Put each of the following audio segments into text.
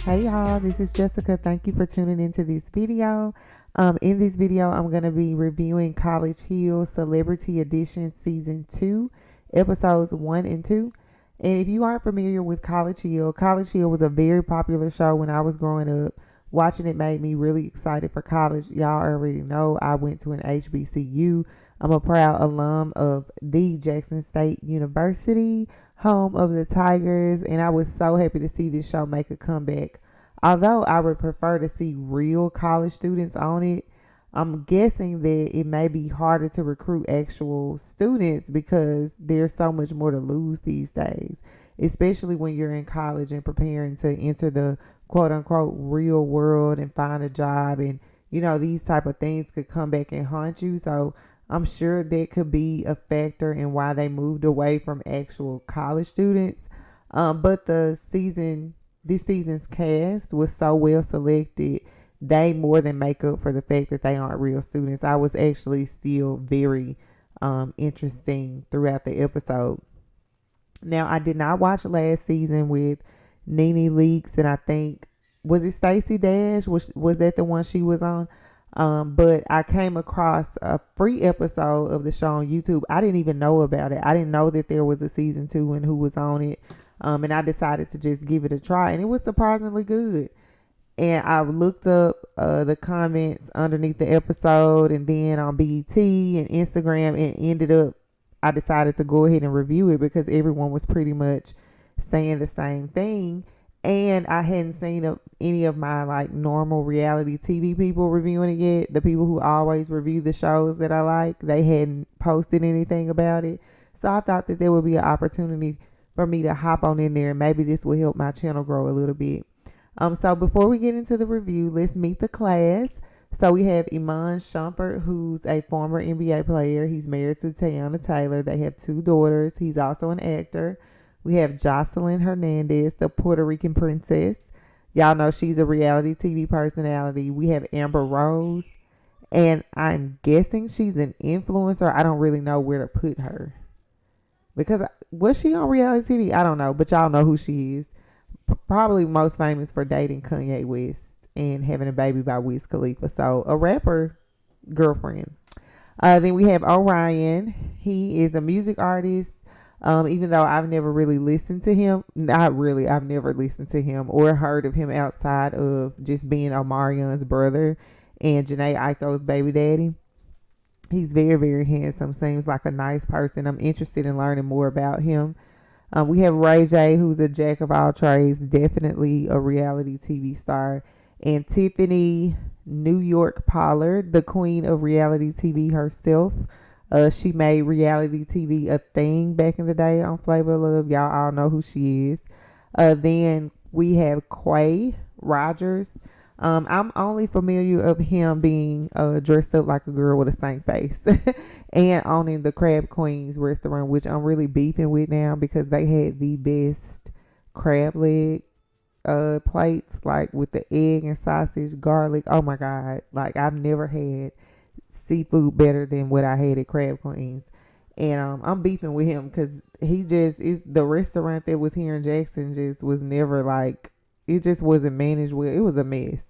Hey y'all, this is Jessica. Thank you for tuning into this video. In this video, I'm going to be reviewing College Hill Celebrity Edition Season 2, Episodes 1 and 2. And if you aren't familiar with College Hill was a very popular show when I was growing up. Watching it made me really excited for college. Y'all already know I went to an HBCU. I'm a proud alum of the Jackson State University, home of the Tigers, and I was so happy to see this show make a comeback. Although I would prefer to see real college students on it, I'm guessing that it may be harder to recruit actual students because there's so much more to lose these days, especially when you're in college and preparing to enter the quote unquote real world and find a job. And these type of things could come back and haunt you. So I'm sure that could be a factor in why they moved away from actual college students. But this season's cast was so well selected. They more than make up for the fact that they aren't real students. I was actually still very interesting throughout the episode. Now, I did not watch last season with Nene Leakes, and I think, was it Stacey Dash? Was that the one she was on? But I came across a free episode of the show on YouTube. I didn't even know about it. I didn't know that there was a season 2 and who was on it. And I decided to just give it a try, and it was surprisingly good. And I looked up the comments underneath the episode, and then on BET and Instagram, and I decided to go ahead and review it because everyone was pretty much saying the same thing. And I hadn't seen any of my normal reality TV people reviewing it yet. The people who always review the shows that I like, they hadn't posted anything about it. So I thought that there would be an opportunity for me to hop on in there, and maybe this will help my channel grow a little bit. So before we get into the review, let's meet the class. So we have Iman Shumpert, who's a former NBA player. He's married to Teyana Taylor. They have 2 daughters. He's also an actor. We have Jocelyn Hernandez, the Puerto Rican princess. Y'all know she's a reality TV personality. We have Amber Rose, and I'm guessing she's an influencer. I don't really know where to put her because was she on reality TV? I don't know, but y'all know who she is. Probably most famous for dating Kanye West and having a baby by Wiz Khalifa. So a rapper girlfriend. Then we have Orion. He is a music artist. Even though I've never really listened to him, not really, I've never listened to him or heard of him outside of just being Omarion's brother and Janae Aiko's baby daddy. He's very, very handsome. Seems like a nice person. I'm interested in learning more about him. We have Ray J, who's a jack of all trades, definitely a reality TV star. And Tiffany New York Pollard, the queen of reality TV herself. She made reality TV a thing back in the day on Flavor of Love. Y'all all know who she is. Then we have Quay Rogers. I'm only familiar of him being dressed up like a girl with a stank face and owning the Crab Queens restaurant, which I'm really beefing with now because they had the best crab leg plates, with the egg and sausage, garlic. Oh my God. I've never had seafood better than what I had at Crab Queens. And I'm beefing with him because he just is the restaurant that was here in Jackson just was never it just wasn't managed well. It was a mess.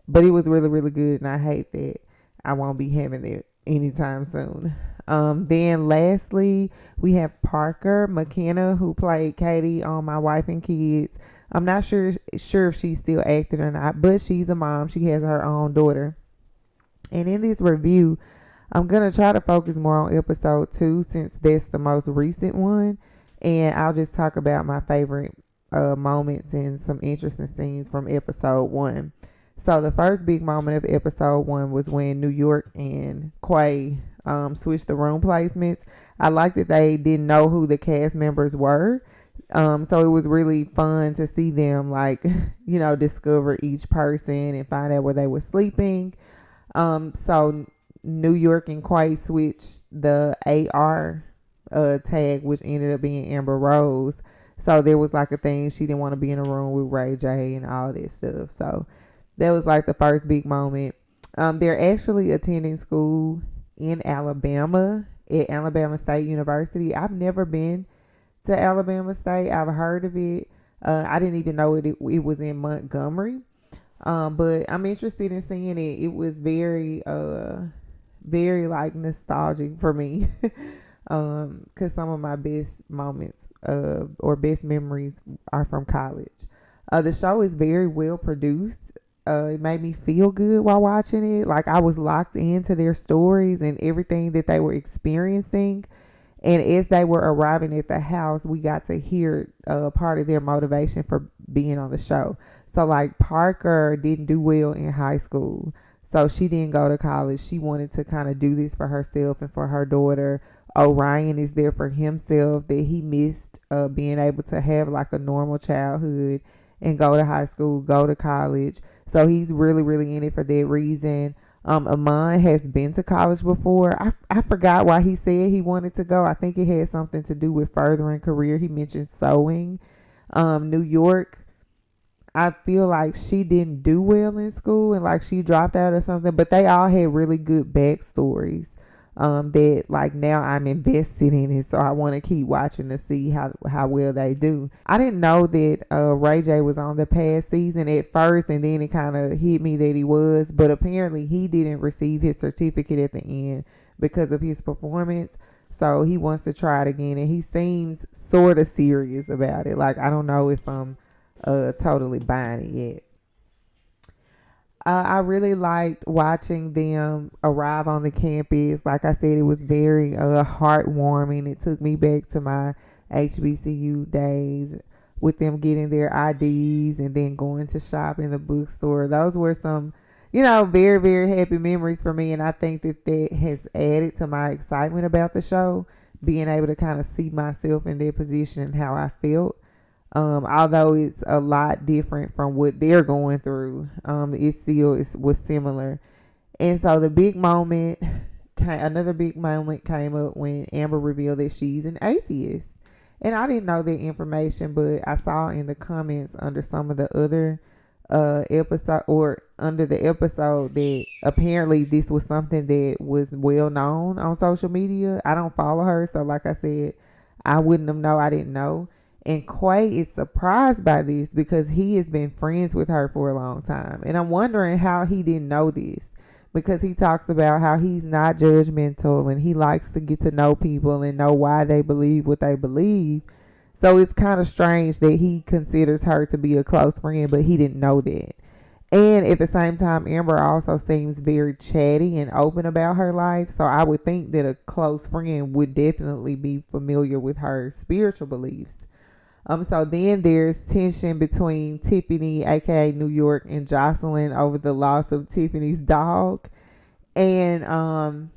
But it was really, really good, and I hate that I won't be having it anytime soon. Then lastly, we have Parker McKenna, who played Katie on My Wife and Kids. I'm not sure if she's still acting or not, but she's a mom. She has her own daughter. And in this review, I'm going to try to focus more on episode 2 since that's the most recent one. And I'll just talk about my favorite moments and some interesting scenes from episode 1. So the first big moment of episode 1 was when New York and Quay switched the room placements. I like that they didn't know who the cast members were. So it was really fun to see them discover each person and find out where they were sleeping. So New York and Quay switched the AR tag, which ended up being Amber Rose. So there was a thing, she didn't want to be in a room with Ray J and all that stuff. So that was the first big moment. They're actually attending school in Alabama at Alabama State University. I've never been to Alabama State. I've heard of it. I didn't even know it was in Montgomery. But I'm interested in seeing it. It was very like nostalgic for me. Cause some of my best moments, or best memories are from college. The show is very well produced. It made me feel good while watching it. Like I was locked into their stories and everything that they were experiencing. And as they were arriving at the house, we got to hear part of their motivation for being on the show. So, like, Parker didn't do well in high school. So, she didn't go to college. She wanted to kind of do this for herself and for her daughter. Orion is there for himself, that he missed being able to have like a normal childhood and go to high school, go to college. So, he's really, really in it for that reason. Amon has been to college before. I forgot why he said he wanted to go. I think it had something to do with furthering career. He mentioned sewing. New York, I feel like she didn't do well in school and like she dropped out or something, but they all had really good backstories. That like now I'm invested in it, so I want to keep watching to see how well they do. I didn't know that Ray J was on the past season at first, and then it kind of hit me that he was, but apparently he didn't receive his certificate at the end because of his performance. So he wants to try it again, and he seems sort of serious about it. Like I don't know if I'm totally buying it yet. I really liked watching them arrive on the campus. Like I said, it was very heartwarming. It took me back to my HBCU days with them getting their IDs and then going to shop in the bookstore. Those were some, very, very happy memories for me. And I think that has added to my excitement about the show, being able to kind of see myself in their position and how I felt. Although it's a lot different from what they're going through, was similar. And so another big moment came up when Amber revealed that she's an atheist. And I didn't know that information, but I saw in the comments under some of the other episode, or under the episode, that apparently this was something that was well known on social media. I don't follow her, so like I said, I wouldn't have known. I didn't know. And Quay is surprised by this because he has been friends with her for a long time. And I'm wondering how he didn't know this, because he talks about how he's not judgmental and he likes to get to know people and know why they believe what they believe. So it's kind of strange that he considers her to be a close friend, but he didn't know that. And at the same time, Amber also seems very chatty and open about her life. So I would think that a close friend would definitely be familiar with her spiritual beliefs. So then there's tension between Tiffany, aka New York, and Jocelyn over the loss of Tiffany's dog. And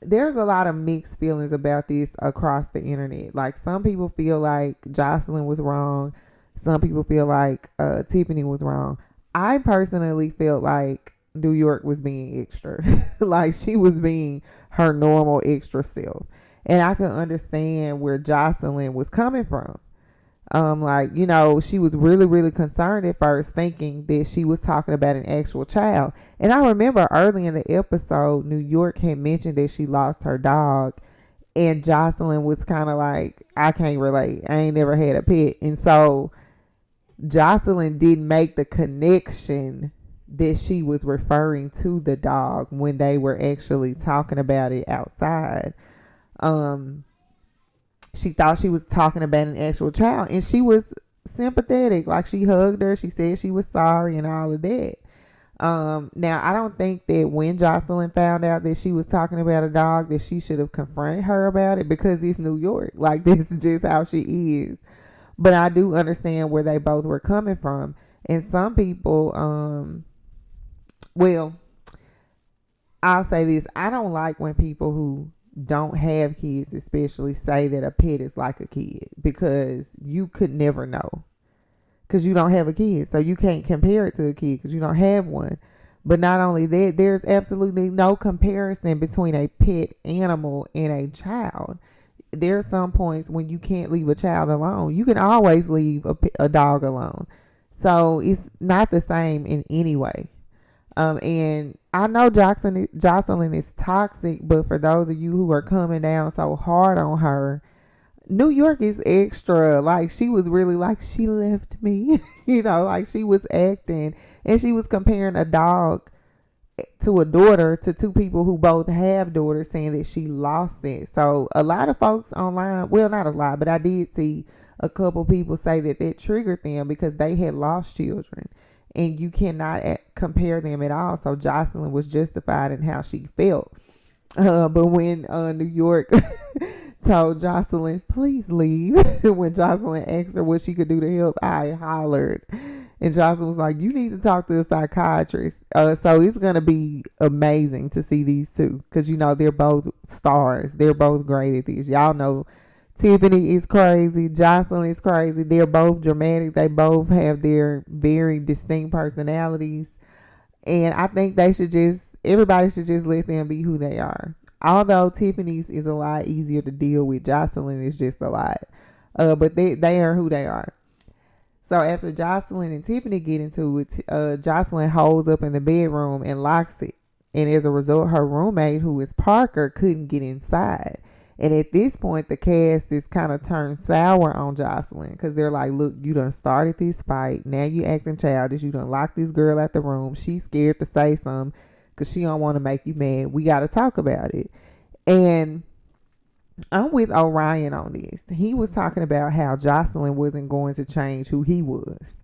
there's a lot of mixed feelings about this across the internet. Like some people feel like Jocelyn was wrong. Some people feel like Tiffany was wrong. I personally felt like New York was being extra. Like she was being her normal extra self. And I could understand where Jocelyn was coming from. She was really, really concerned at first, thinking that she was talking about an actual child. And I remember early in the episode, New York had mentioned that she lost her dog, and Jocelyn was kind of like, I can't relate. I ain't never had a pet. And so Jocelyn didn't make the connection that she was referring to the dog when they were actually talking about it outside. She thought she was talking about an actual child, and she was sympathetic. Like she hugged her, she said she was sorry and all of that. Now I don't think that when Jocelyn found out that she was talking about a dog, that she should have confronted her about it, because it's New York. Like this is just how she is. But I do understand where they both were coming from. And some people, I'll say this. I don't like when people who don't have kids especially say that a pet is like a kid, because you could never know, because you don't have a kid, so you can't compare it to a kid because you don't have one. But not only that, there's absolutely no comparison between a pet animal and a child. There are some points when you can't leave a child alone. You can always leave a dog alone. So it's not the same in any way. And I know Jocelyn is toxic, but for those of you who are coming down so hard on her, New York is extra. Like, she was really like, she left me. Like she was acting, and she was comparing a dog to a daughter, to two people who both have daughters, saying that she lost it. So a lot of folks online, well, not a lot, but I did see a couple people say that triggered them because they had lost children, and you cannot compare them at all. So Jocelyn was justified in how she felt. But when New York told Jocelyn, please leave, when Jocelyn asked her what she could do to help, I hollered. And Jocelyn was like, you need to talk to a psychiatrist. So it's going to be amazing to see these two, because, they're both stars. They're both great at this. Y'all know Tiffany is crazy. Jocelyn is crazy. They're both dramatic. They both have their very distinct personalities. And I think everybody should just let them be who they are. Although Tiffany's is a lot easier to deal with, Jocelyn is just a lot. But they are who they are. So after Jocelyn and Tiffany get into it, Jocelyn holds up in the bedroom and locks it. And as a result, her roommate, who is Parker, couldn't get inside. And at this point, the cast is kind of turned sour on Jocelyn, because they're like, look, you done started this fight. Now you acting childish. You done locked this girl out the room. She's scared to say something because she don't want to make you mad. We got to talk about it. And I'm with Orion on this. He was talking about how Jocelyn wasn't going to change who he was.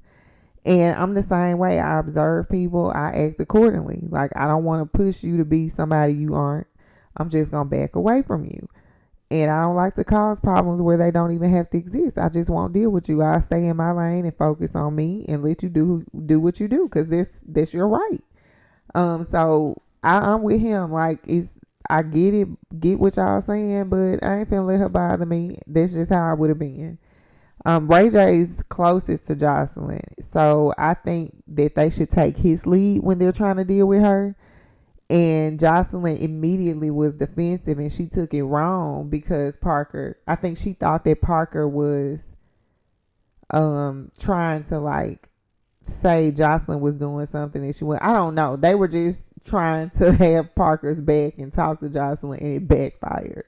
And I'm the same way. I observe people. I act accordingly. Like, I don't want to push you to be somebody you aren't. I'm just going to back away from you. And I don't like to cause problems where they don't even have to exist. I just won't deal with you. I'll stay in my lane and focus on me and let you do what you do, because that's your right. So I'm with him. Like, I get it, get what y'all saying, but I ain't finna let her bother me. That's just how I would have been. Ray J's closest to Jocelyn, so I think that they should take his lead when they're trying to deal with her. And Jocelyn immediately was defensive, and she took it wrong because I think she thought that Parker was trying to like say Jocelyn was doing something that she went. I don't know. They were just trying to have Parker's back and talk to Jocelyn, and it backfired.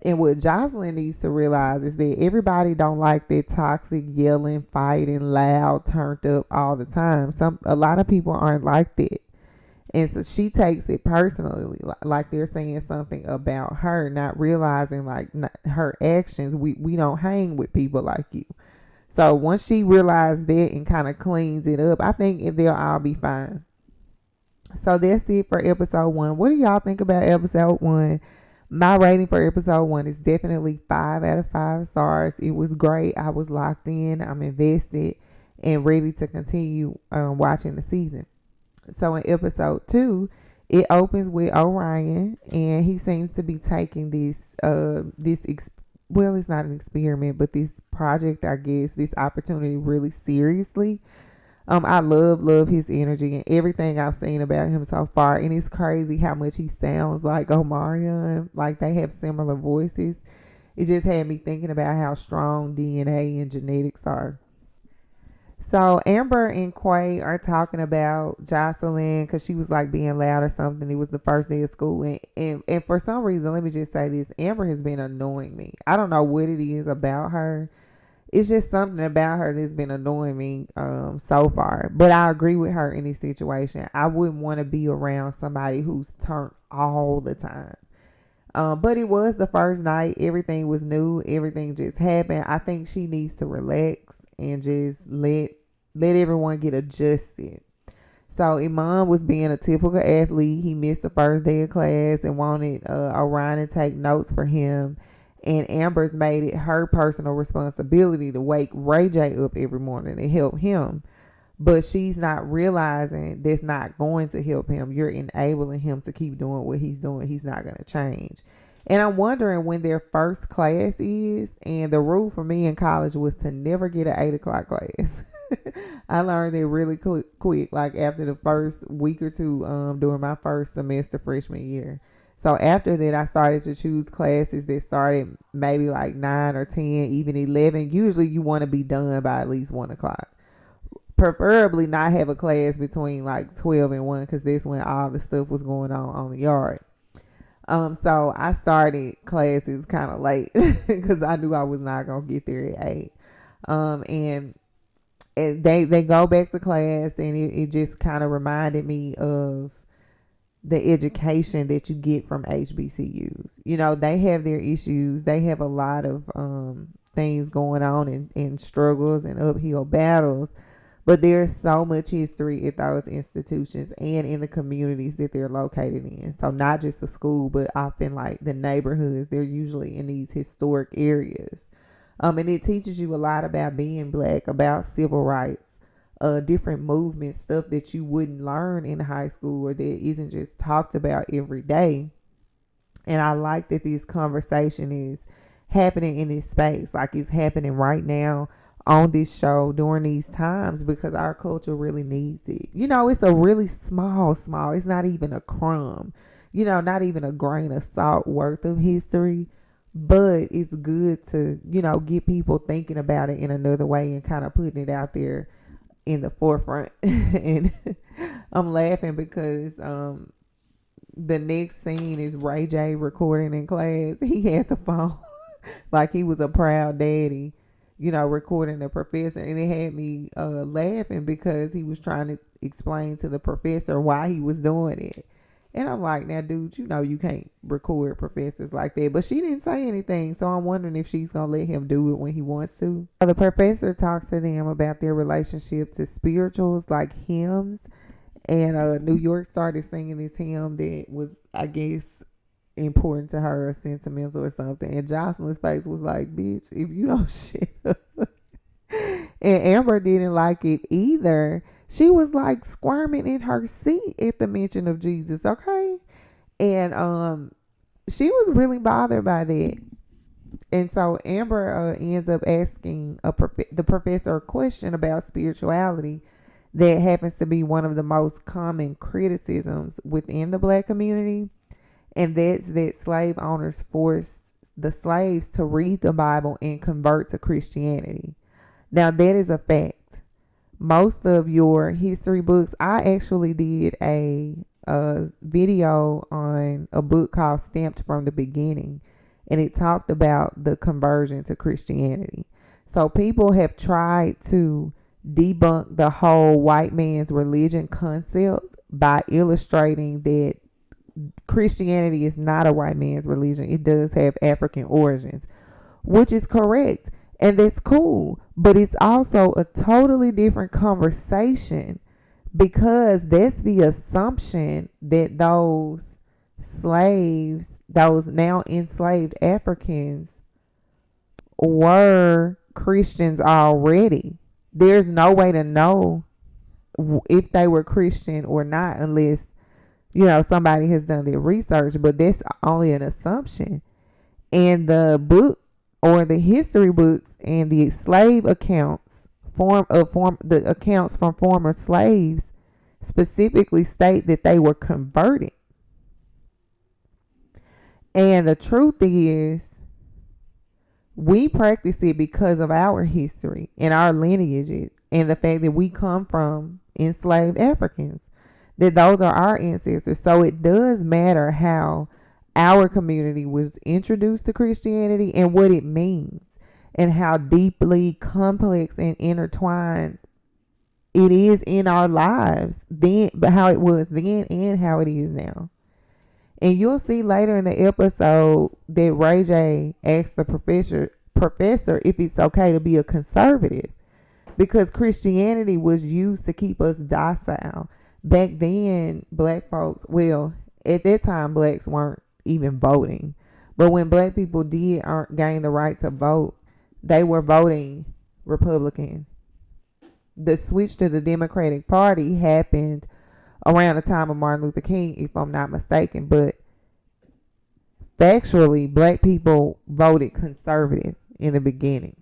And what Jocelyn needs to realize is that everybody don't like that toxic, yelling, fighting, loud, turned up all the time. A lot of people aren't like that. And so she takes it personally, like they're saying something about her, not realizing like her actions. We don't hang with people like you. So once she realizes that and kind of cleans it up, I think they'll all be fine. So that's it for episode 1. What do y'all think about episode 1? My rating for episode 1 is definitely 5 out of 5 stars. It was great. I was locked in. I'm invested and ready to continue watching the season. So in episode 2, it opens with Orion, and he seems to be taking this well, it's not an experiment, but this project, I guess, this opportunity really seriously. I love his energy and everything I've seen about him so far. And it's crazy how much he sounds like Omarion. Like, they have similar voices. It just had me thinking about how strong DNA and genetics are. So Amber and Quay are talking about Jocelyn because she was like being loud or something. It was the first day of school. And for some reason, let me just say this, Amber has been annoying me. I don't know what it is about her. It's just something about her that's been annoying me so far. But I agree with her in this situation. I wouldn't want to be around somebody who's turned all the time. But it was the first night. Everything was new. Everything just happened. I think she needs to relax and just let everyone get adjusted. So Iman was being a typical athlete. He missed the first day of class and wanted Orion to take notes for him. And Amber's made it her personal responsibility to wake Ray J up every morning and help him. But she's not realizing that's not going to help him. You're enabling him to keep doing what he's doing. He's not going to change. And I'm wondering when their first class is. And the rule for me in college was to never get an 8 o'clock class. I learned it really quick, like after the first week or two during my first semester freshman year. So after that, I started to choose classes that started maybe like 9 or 10, even 11. Usually you want to be done by at least 1 o'clock. Preferably not have a class between like 12 and 1, because that's when all the stuff was going on the yard. So I started classes kind of late because I knew I was not gonna get there at 8. And they go back to class, and it just kind of reminded me of the education that you get from HBCUs. You know, they have their issues. They have a lot of things going on, and struggles and uphill battles. But there's so much history at those institutions and in the communities that they're located in. So not just the school, but often like the neighborhoods. They're usually in these historic areas. And it teaches you a lot about being Black, about civil rights, different movements, stuff that you wouldn't learn in high school or that isn't just talked about every day. And I like that this conversation is happening in this space, like it's happening right now on this show during these times, because our culture really needs it. You know, it's a really small, it's not even a crumb, you know, not even a grain of salt worth of history, but it's good to, you know, get people thinking about it in another way and kind of putting it out there in the forefront. And I'm laughing because the next scene is Ray J recording in class. He had the phone like he was a proud daddy, you know, recording the professor, and it had me laughing because he was trying to explain to the professor why he was doing it. And I'm like, now, dude, you know you can't record professors like that. But she didn't say anything, so I'm wondering if she's going to let him do it when he wants to. The professor talks to them about their relationship to spirituals like hymns. And New York started singing this hymn that was, I guess, important to her or sentimental or something. And Jocelyn's face was like, bitch, if you don't shut up. And Amber didn't like it either. She was like squirming in her seat at the mention of Jesus, okay? And she was really bothered by that. And so Amber ends up asking the professor a question about spirituality that happens to be one of the most common criticisms within the Black community. And that's that slave owners forced the slaves to read the Bible and convert to Christianity. Now, that is a fact. Most of your history books, I actually did a video on a book called Stamped from the Beginning, and it talked about the conversion to Christianity. So people have tried to debunk the whole white man's religion concept by illustrating that Christianity is not a white man's religion. It does have African origins, which is correct. And that's cool. But it's also a totally different conversation, because that's the assumption that those slaves, those now enslaved Africans, were Christians already. There's no way to know if they were Christian or not unless, you know, somebody has done their research. But that's only an assumption. And the book, or the history books, and the slave accounts, the accounts from former slaves specifically state that they were converted. And the truth is, we practice it because of our history and our lineage, and the fact that we come from enslaved Africans, that those are our ancestors. So it does matter how our community was introduced to Christianity and what it means, and how deeply complex and intertwined it is in our lives then, but how it was then and how it is now. And you'll see later in the episode that Ray J asked the professor if it's okay to be a conservative, because Christianity was used to keep us docile. Back then, Black folks, well, at that time, Blacks weren't even voting. But when Black people did gain the right to vote, they were voting Republican. The switch to the Democratic Party happened around the time of Martin Luther King, if I'm not mistaken. But factually, Black people voted conservative in the beginning.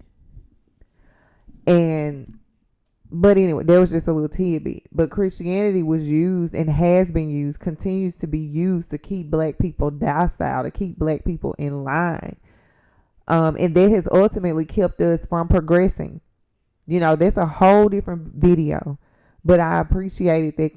But anyway, there was just a little tidbit. But Christianity was used and has been used, continues to be used to keep Black people docile, to keep Black people in line. And that has ultimately kept us from progressing. You know, that's a whole different video. But I appreciated that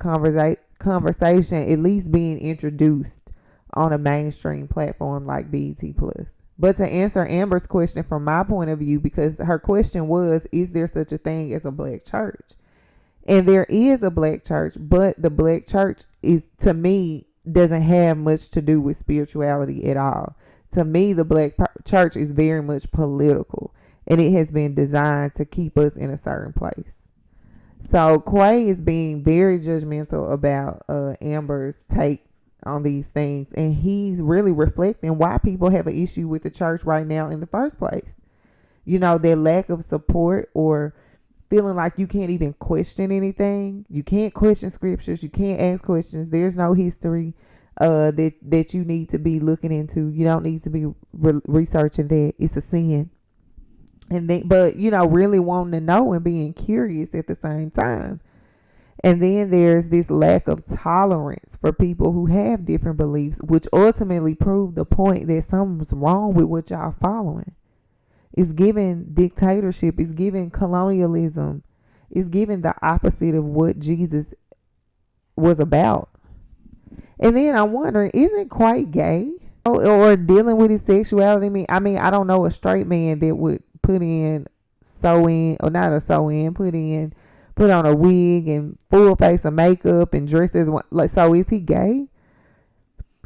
conversation at least being introduced on a mainstream platform like BET Plus. But to answer Amber's question from my point of view, because her question was, is there such a thing as a black church? And there is a black church, but the black church is, to me, doesn't have much to do with spirituality at all. To me, the black church is very much political, and it has been designed to keep us in a certain place. So Quay is being very judgmental about Amber's take on these things, and he's really reflecting why people have an issue with the church right now in the first place. You know, their lack of support, or feeling like you can't even question anything. You can't question scriptures. You can't ask questions. There's no history that you need to be looking into. You don't need to be researching that. It's a sin. And then, but you know, really wanting to know and being curious at the same time. And then there's this lack of tolerance for people who have different beliefs, which ultimately prove the point that something's wrong with what y'all following. It's giving dictatorship. It's giving colonialism. It's giving the opposite of what Jesus was about. And then I'm wondering, isn't quite gay or dealing with his sexuality? I mean, I don't know a straight man that would put on a wig and full face of makeup and dress as one. Like, so is he gay?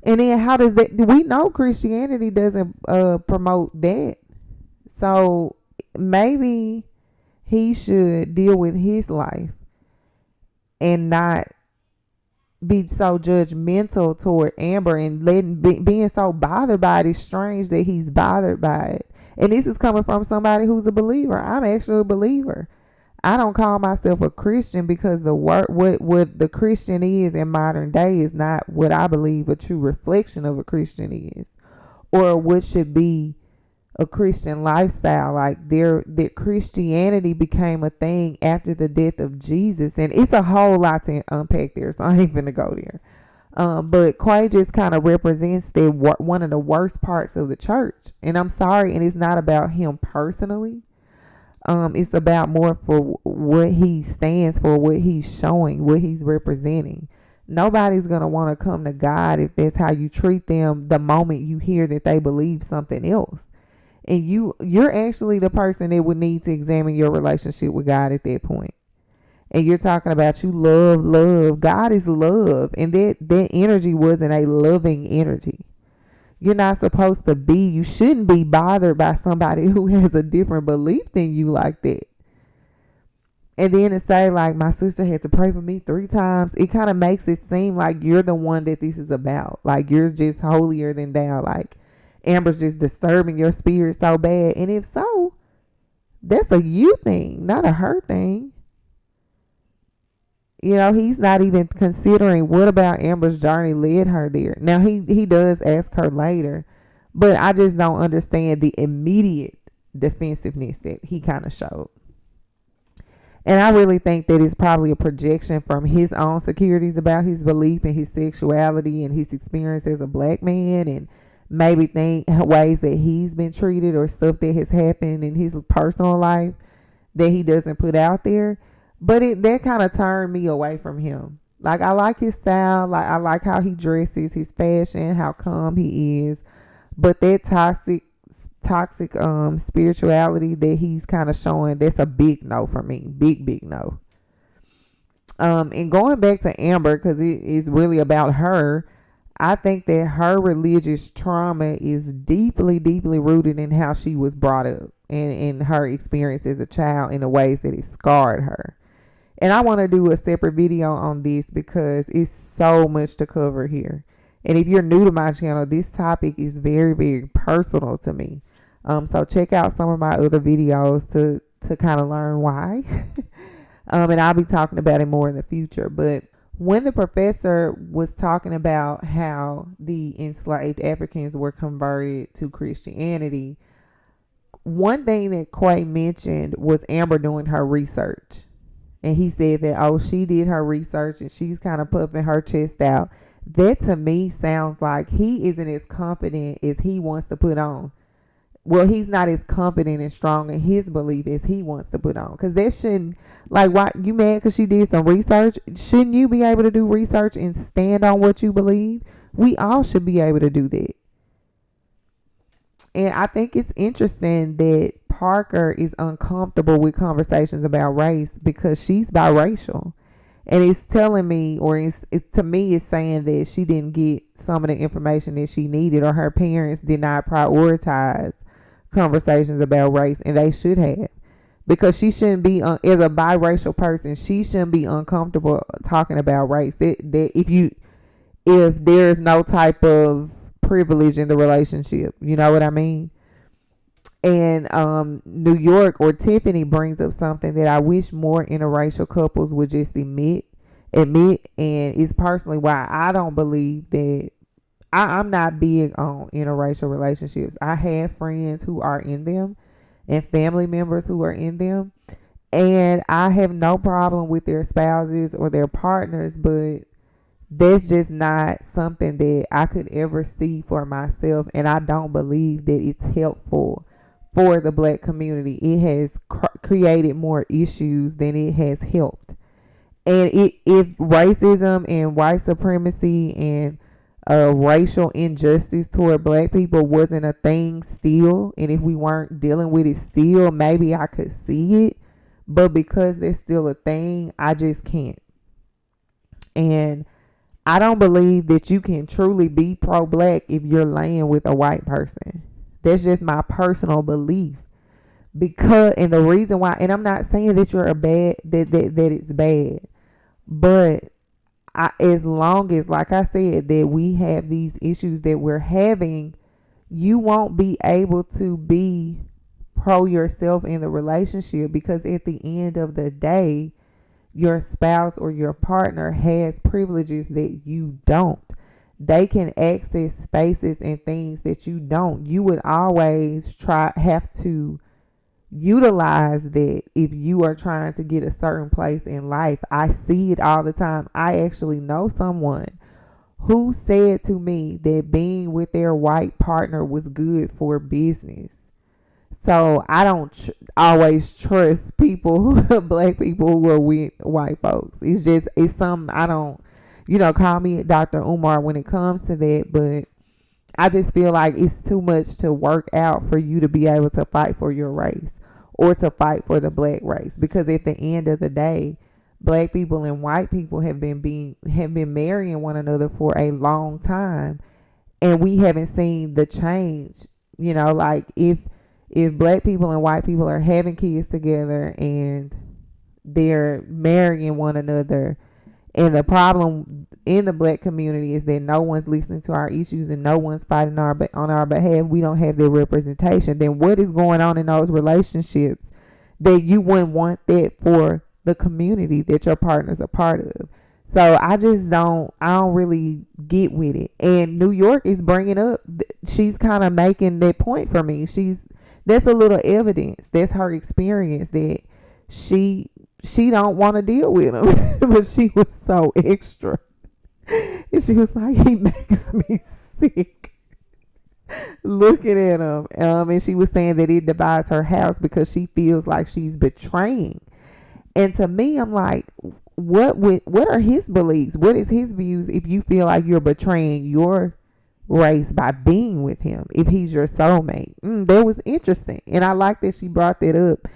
And then how does that? We know Christianity doesn't promote that. So maybe he should deal with his life and not be so judgmental toward Amber and being so bothered by it. It's strange that he's bothered by it. And this is coming from somebody who's a believer. I'm actually a believer. I don't call myself a Christian because what the Christian is in modern day is not what I believe a true reflection of a Christian is, or what should be a Christian lifestyle. Like that Christianity became a thing after the death of Jesus, and it's a whole lot to unpack there, so I ain't gonna go there. But Quay just kind of represents one of the worst parts of the church, and I'm sorry, and it's not about him personally. It's about more for what he stands for, what he's showing, what he's representing. Nobody's going to want to come to God if that's how you treat them the moment you hear that they believe something else. And you're actually the person that would need to examine your relationship with God at that point. And you're talking about you love. God is love. And that energy wasn't a loving energy. You're not supposed to be, you shouldn't be bothered by somebody who has a different belief than you like that. And then to say, like, my sister had to pray for me 3 times, it kind of makes it seem like you're the one that this is about. Like, you're just holier than thou. Like, Amber's just disturbing your spirit so bad. And if so, that's a you thing, not a her thing. You know, he's not even considering what about Amber's journey led her there. Now, he does ask her later, but I just don't understand the immediate defensiveness that he kind of showed. And I really think that it's probably a projection from his own insecurities about his belief and his sexuality and his experience as a black man, and maybe think ways that he's been treated or stuff that has happened in his personal life that he doesn't put out there. But that kind of turned me away from him. Like, I like his style. Like, I like how he dresses, his fashion, how calm he is. But that toxic spirituality that he's kind of showing, that's a big no for me. Big no. And going back to Amber, because it is really about her, I think that her religious trauma is deeply rooted in how she was brought up and in her experience as a child in the ways that it scarred her. And I want to do a separate video on this because it's so much to cover here. And if you're new to my channel, this topic is very personal to me. So check out some of my other videos to kind of learn why. And I'll be talking about it more in the future. But when the professor was talking about how the enslaved Africans were converted to Christianity, one thing that Quay mentioned was Amber doing her research. And he said that, oh, she did her research and she's kind of puffing her chest out. That to me sounds like he isn't as confident as he wants to put on. well, he's not as confident and strong in his belief as he wants to put on. Because that shouldn't, like, why you mad because she did some research? Shouldn't you be able to do research and stand on what you believe? We all should be able to do that. And I think it's interesting that Parker is uncomfortable with conversations about race because she's biracial. And it's telling me, or it's to me, it's saying that she didn't get some of the information that she needed, or her parents did not prioritize conversations about race, and they should have. Because she shouldn't be, as a biracial person, she shouldn't be uncomfortable talking about race. That if there's no type of privilege in the relationship, you know what I mean? And New York, or Tiffany, brings up something that I wish more interracial couples would just admit, and it's personally why I don't believe that. I'm not big on interracial relationships. I have friends who are in them and family members who are in them, and I have no problem with their spouses or their partners, but that's just not something that I could ever see for myself, and I don't believe that it's helpful for the Black community. It has created more issues than it has helped. And if racism and white supremacy and racial injustice toward Black people wasn't a thing still, and if we weren't dealing with it still, maybe I could see it. But because it's still a thing, I just can't. And I don't believe that you can truly be pro-Black if you're laying with a white person. That's just my personal belief. Because, and the reason why, and I'm not saying that you're that it's bad, but as long as, like I said, that we have these issues that we're having, you won't be able to be pro yourself in the relationship, because at the end of the day, your spouse or your partner has privileges that you don't. They can access spaces and things that you don't. You would always have to utilize that if you are trying to get a certain place in life. I see it all the time. I actually know someone who said to me that being with their white partner was good for business. So I don't always trust people, Black people who are with white folks. It's something I don't, call me Dr. Umar when it comes to that, but I just feel like it's too much to work out for you to be able to fight for your race or to fight for the Black race. Because at the end of the day, Black people and white people have been marrying one another for a long time, and we haven't seen the change. Like if Black people and white people are having kids together and they're marrying one another, and the problem in the Black community is that no one's listening to our issues and no one's fighting on our behalf, we don't have their representation, then what is going on in those relationships that you wouldn't want that for the community that your partner's a part of? So I don't really get with it. And New York is bringing up, she's kind of making that point for me. That's a little evidence. That's her experience, that she don't want to deal with him. But she was so extra. And she was like, he makes me sick looking at him. And she was saying that it divides her house because she feels like she's betraying. And to me, I'm like, what are his beliefs? What is his views if you feel like you're betraying your race by being with him, if he's your soulmate? That was interesting, and I like that she brought that up,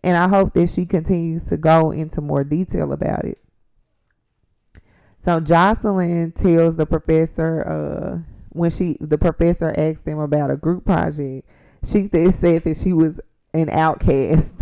and I hope that she continues to go into more detail about it. So Jocelyn tells the professor, when the professor asked them about a group project, said that she was an outcast.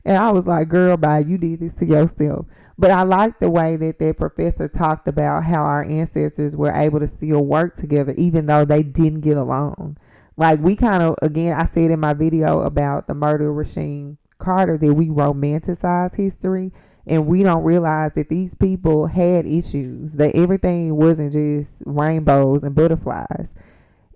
And I was like, girl, bye, you did this to yourself. But I like the way that professor talked about how our ancestors were able to still work together even though they didn't get along. Like, we kind of, again, I said in my video about the murder of Rasheen Carter that we romanticize history, and we don't realize that these people had issues, that everything wasn't just rainbows and butterflies.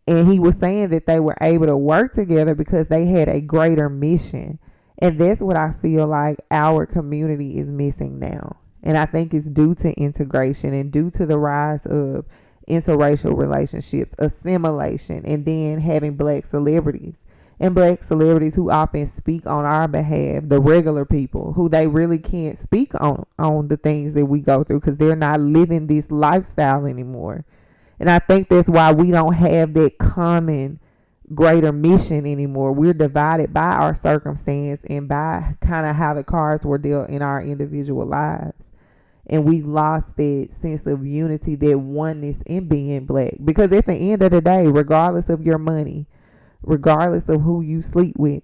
And he was saying that they were able to work together because they had a greater mission. And that's what I feel like our community is missing now. And I think it's due to integration and due to the rise of interracial relationships, assimilation, and then having Black celebrities. and black celebrities who often speak on our behalf, the regular people who they really can't speak on the things that we go through because they're not living this lifestyle anymore. And I think that's why we don't have that common greater mission anymore. We're divided by our circumstance and by kind of how the cards were dealt in our individual lives. And we lost that sense of unity, that oneness in being black. Because at the end of the day, regardless of your money, regardless of who you sleep with,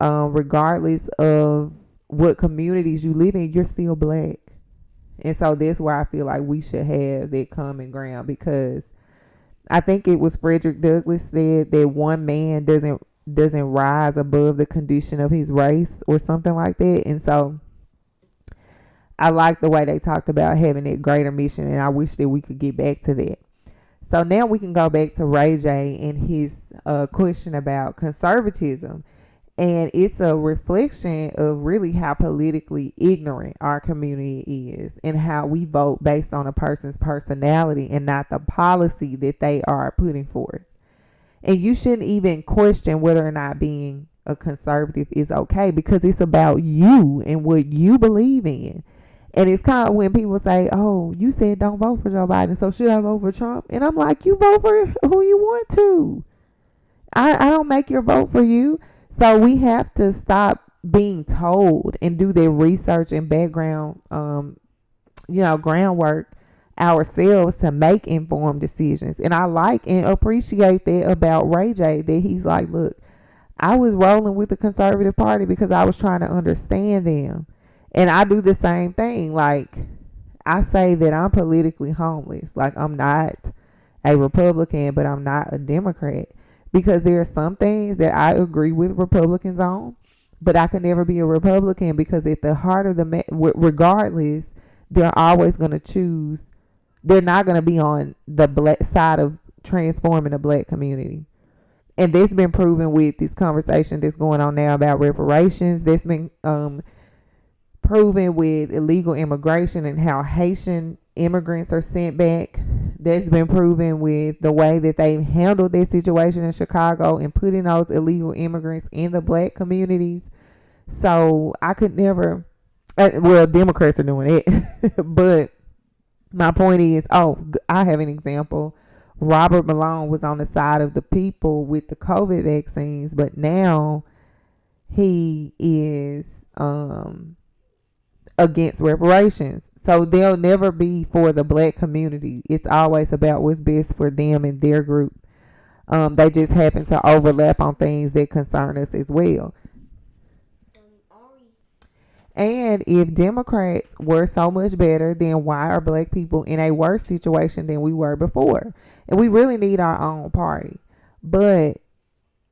regardless of what communities you live in, you're still black. And so that's why I feel like we should have that common ground, because I think it was Frederick Douglass said that one man doesn't rise above the condition of his race or something like that. And so I like the way they talked about having that greater mission, and I wish that we could get back to that. So now we can go back to Ray J and his question about conservatism. And it's a reflection of really how politically ignorant our community is and how we vote based on a person's personality and not the policy that they are putting forth. And you shouldn't even question whether or not being a conservative is okay, because it's about you and what you believe in. And it's kind of when people say, oh, you said don't vote for Joe Biden, so should I vote for Trump? And I'm like, you vote for who you want to. I don't make your vote for you. So we have to stop being told and do their research and background, groundwork ourselves to make informed decisions. And I like and appreciate that about Ray J, that he's like, look, I was rolling with the conservative party because I was trying to understand them. And I do the same thing. Like, I say that I'm politically homeless. Like, I'm not a Republican, but I'm not a Democrat. Because there are some things that I agree with Republicans on, but I could never be a Republican, because at the heart of the regardless, they're always going to choose. They're not going to be on the black side of transforming the black community. And that's been proven with this conversation that's going on now about reparations. That's been proven with illegal immigration and how Haitian immigrants are sent back. That's been proven with the way that they handled their situation in Chicago and putting those illegal immigrants in the black communities. So I could never, Democrats are doing it. But my point is, I have an example. Robert Malone was on the side of the people with the COVID vaccines, but now he is against reparations. So they'll never be for the black community. It's always about what's best for them and their group. They just happen to overlap on things that concern us as well. And if Democrats were so much better, then why are black people in a worse situation than we were before? And we really need our own party. But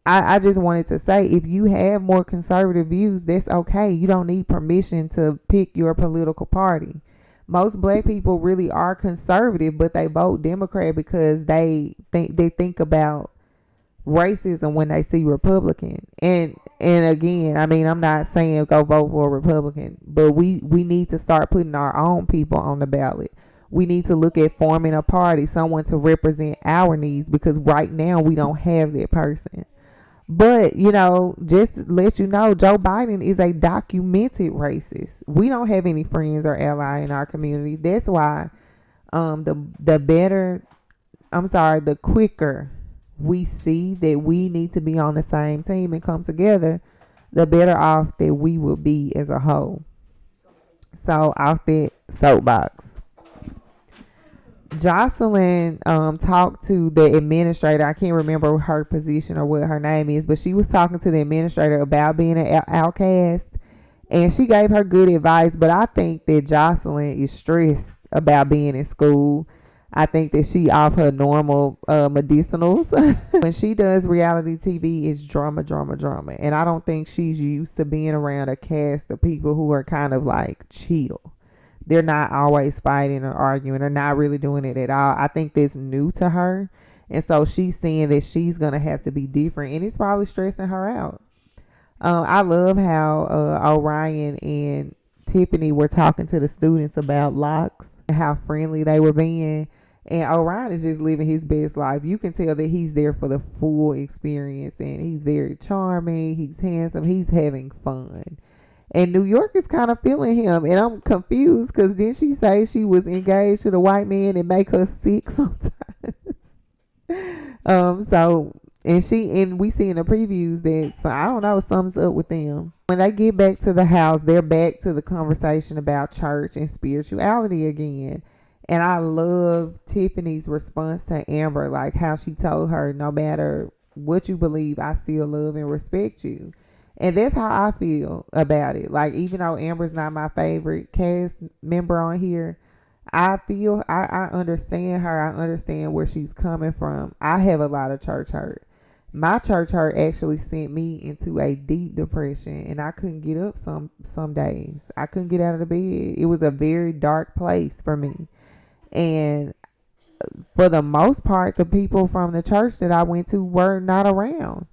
I just wanted to say, if you have more conservative views, that's okay. You don't need permission to pick your political party. Most black people really are conservative, but they vote Democrat because they think about racism when they see Republican. And again, I mean, I'm not saying go vote for a Republican, but we need to start putting our own people on the ballot. We need to look at forming a party, someone to represent our needs, because right now we don't have that person. But, just to let you know, Joe Biden is a documented racist. We don't have any friends or ally in our community. That's why the quicker we see that we need to be on the same team and come together, the better off that we will be as a whole. So, off that soapbox. Jocelyn talked to the administrator. I can't remember her position or what her name is, but she was talking to the administrator about being an outcast, and she gave her good advice. But I think that Jocelyn is stressed about being in school. I think that she off her normal medicinals. When she does reality TV, it's drama. And I don't think she's used to being around a cast of people who are kind of like chill. They're not always fighting or arguing. They're not really doing it at all. I think that's new to her. And so she's saying that she's going to have to be different. And it's probably stressing her out. I love how Orion and Tiffany were talking to the students about locks and how friendly they were being. And Orion is just living his best life. You can tell that he's there for the full experience, and he's very charming. He's handsome. He's having fun. And New York is kind of feeling him. And I'm confused because then she say she was engaged to the white man and make her sick sometimes. And we see in the previews that, so I don't know, something's up with them. When they get back to the house, they're back to the conversation about church and spirituality again. And I love Tiffany's response to Amber, like how she told her, no matter what you believe, I still love and respect you. And that's how I feel about it. Like, even though Amber's not my favorite cast member on here, I feel I understand her. I understand where she's coming from. I have a lot of church hurt. My church hurt actually sent me into a deep depression, and I couldn't get up some days. I couldn't get out of the bed. It was a very dark place for me. And for the most part, the people from the church that I went to were not around.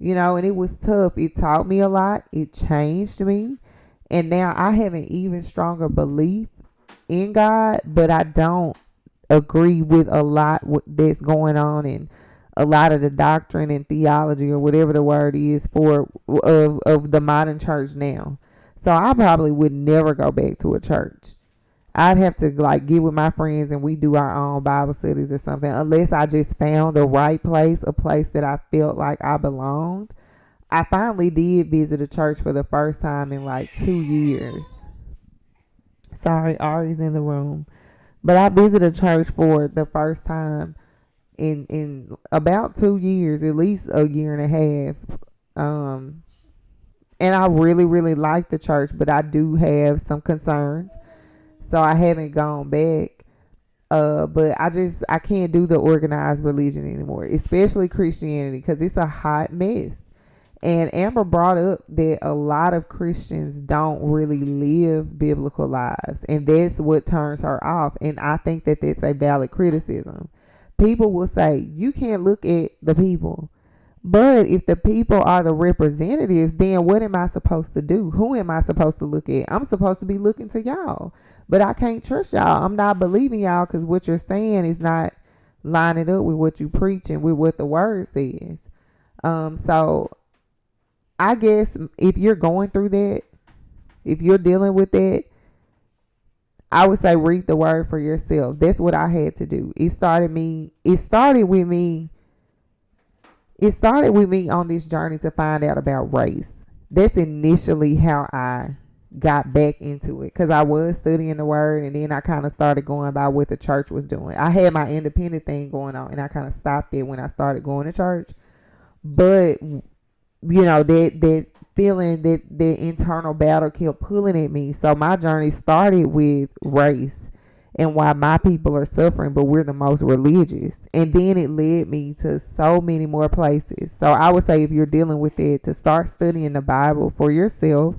And it was tough. It taught me a lot. It changed me. And now I have an even stronger belief in God, but I don't agree with a lot that's going on in a lot of the doctrine and theology, or whatever the word is of the modern church now. So I probably would never go back to a church. I'd have to get with my friends and we do our own Bible studies or something, unless I just found the right place, a place that I felt like I belonged. I finally did visit a church for the first time in 2 years. Sorry, Ari's in the room. But I visited a church for the first time in about 2 years, at least a year and a half. And I really, really like the church, but I do have some concerns. So I haven't gone back. But I can't do the organized religion anymore, especially Christianity, because it's a hot mess. And Amber brought up that a lot of Christians don't really live biblical lives, and that's what turns her off. And I think that that's a valid criticism. People will say, you can't look at the people. But if the people are the representatives, then what am I supposed to do? Who am I supposed to look at? I'm supposed to be looking to y'all. But I can't trust y'all. I'm not believing y'all because what you're saying is not lining up with what you preach and with what the word says. So I guess if you're going through that, if you're dealing with that, I would say read the word for yourself. That's what I had to do. It started with me on this journey to find out about race. That's initially how I got back into it, because I was studying the word, and then I kind of started going by what the church was doing. I had my independent thing going on, and I kind of stopped it when I started going to church. But that feeling, that internal battle kept pulling at me. So my journey started with race and why my people are suffering, but we're the most religious. And then it led me to so many more places. So I would say, if you're dealing with it, to start studying the Bible for yourself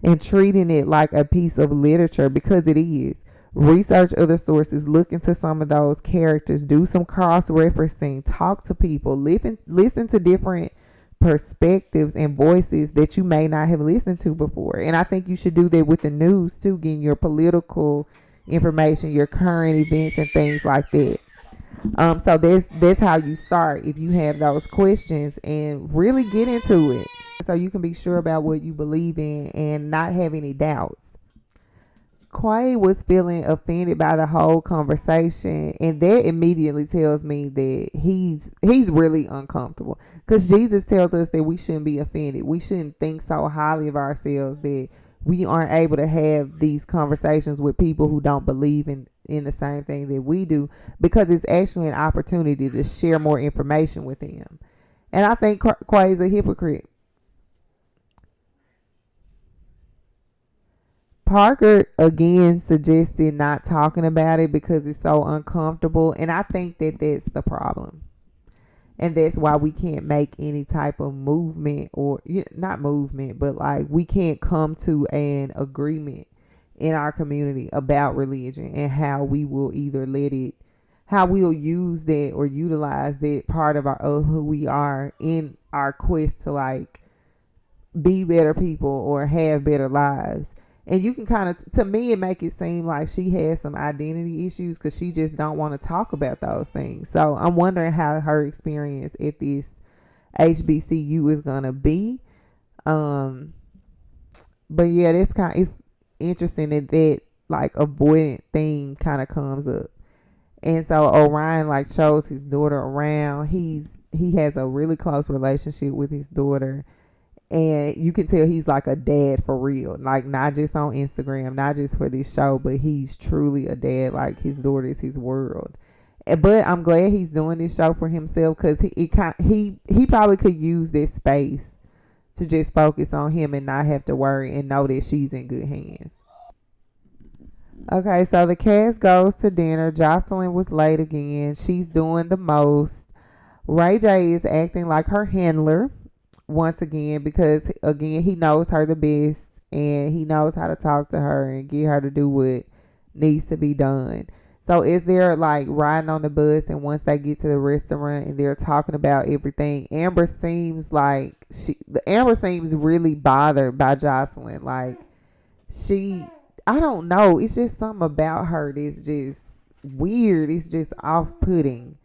and treating it like a piece of literature, because it is. Research other sources, look into some of those characters, do some cross-referencing, talk to people, listen to different perspectives and voices that you may not have listened to before. And I think you should do that with the news too, getting your political information, your current events and things like that. So that's how you start if you have those questions, and really get into it so you can be sure about what you believe in and not have any doubts. Quay was feeling offended by the whole conversation, and that immediately tells me that he's really uncomfortable, because Jesus tells us that we shouldn't be offended. We shouldn't think so highly of ourselves that we aren't able to have these conversations with people who don't believe in the same thing that we do, because it's actually an opportunity to share more information with them. And I think Quay is a hypocrite. Parker again suggested not talking about it because it's so uncomfortable, and I think that that's the problem, and that's why we can't make any type of movement, or not movement, but we can't come to an agreement in our community about religion and how we will either how we'll use that or utilize that part of who we are in our quest to be better people or have better lives. And you can kind of, to me, it make it seem like she has some identity issues because she just don't want to talk about those things. So I'm wondering how her experience at this HBCU is gonna be. But yeah, that's it's interesting that like avoidant thing kind of comes up. And so Orion like shows his daughter around. He has a really close relationship with his daughter. And you can tell he's like a dad for real. Like not just on Instagram, not just for this show, but he's truly a dad. Like his daughter is his world. But I'm glad he's doing this show for himself because he probably could use this space to just focus on him and not have to worry and know that she's in good hands. Okay, so the cast goes to dinner. Jocelyn was late again. She's doing the most. Ray J is acting like her handler once again because, again, he knows her the best and he knows how to talk to her and get her to do what needs to be done. So is there like riding on the bus and once they get to the restaurant and they're talking about everything, Amber seems really bothered by Jocelyn. Like I don't know. It's just something about her that's just weird. It's just off-putting.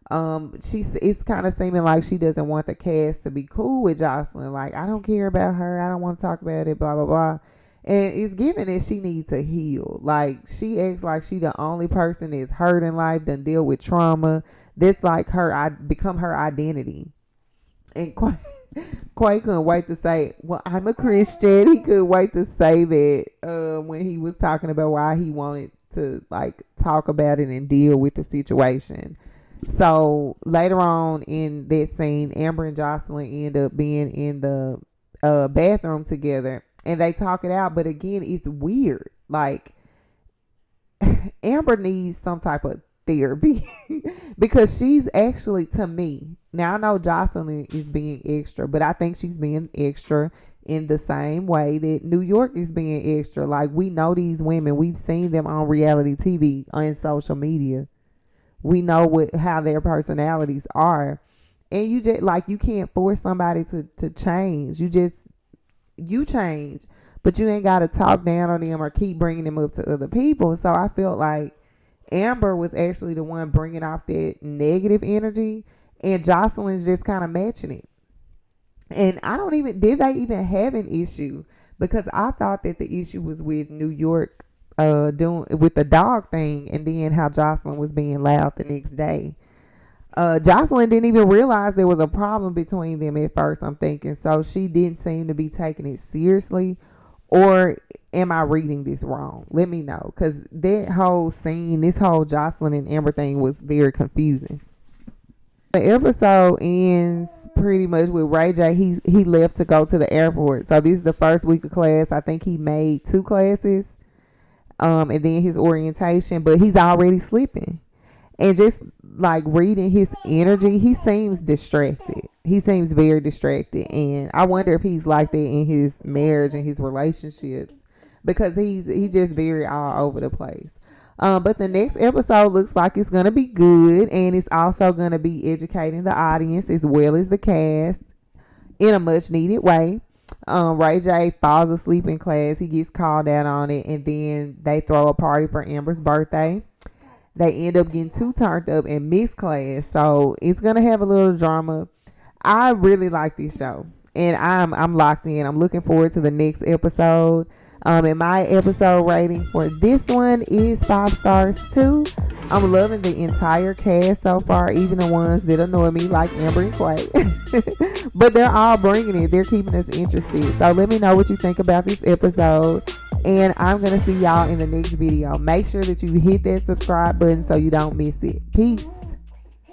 It's kind of seeming like she doesn't want the cast to be cool with Jocelyn. Like, I don't care about her. I don't want to talk about it, blah, blah, blah. And it's given that she needs to heal. Like, she acts like she the only person that's hurt in life, done deal with trauma. That's like become her identity. And Quay couldn't wait to say, well, I'm a Christian. He couldn't wait to say that when he was talking about why he wanted to like talk about it and deal with the situation. So later on in that scene, Amber and Jocelyn end up being in the bathroom together and they talk it out. But again, it's weird. Like Amber needs some type of therapy because she's actually, to me, now I know Jocelyn is being extra, but I think she's being extra in the same way that New York is being extra. Like, we know these women, we've seen them on reality TV, on social media. We know how their personalities are, and you just like, you can't force somebody to change. You change, but you ain't got to talk down on them or keep bringing them up to other people. So I felt like Amber was actually the one bringing off that negative energy, and Jocelyn's just kind of matching it. And did they even have an issue? Because I thought that the issue was with New York doing with the dog thing, and then how Jocelyn was being loud the next day. Jocelyn didn't even realize there was a problem between them at first, I'm thinking. So she didn't seem to be taking it seriously. Or am I reading this wrong? Let me know. Because that whole scene, this whole Jocelyn and Amber thing was very confusing. The episode ends pretty much with Ray J. He left to go to the airport. So this is the first week of class. I think he made 2 classes. And then his orientation. But he's already sleeping. And just like reading his energy, he seems distracted. He seems very distracted. And I wonder if he's like that in his marriage and his relationships. Because he's just very all over the place. But the next episode looks like it's going to be good. And it's also going to be educating the audience as well as the cast in a much needed way. Ray J falls asleep in class. He gets called out on it. And then they throw a party for Amber's birthday. They end up getting too turned up and miss class. So it's going to have a little drama. I really like this show. And I'm locked in. I'm looking forward to the next episode. And my episode rating for this one is 5 stars too. I'm loving the entire cast so far, even the ones that annoy me like Amber and Quay. But they're all bringing it. They're keeping us interested. So let me know what you think about this episode. And I'm going to see y'all in the next video. Make sure that you hit that subscribe button so you don't miss it. Peace.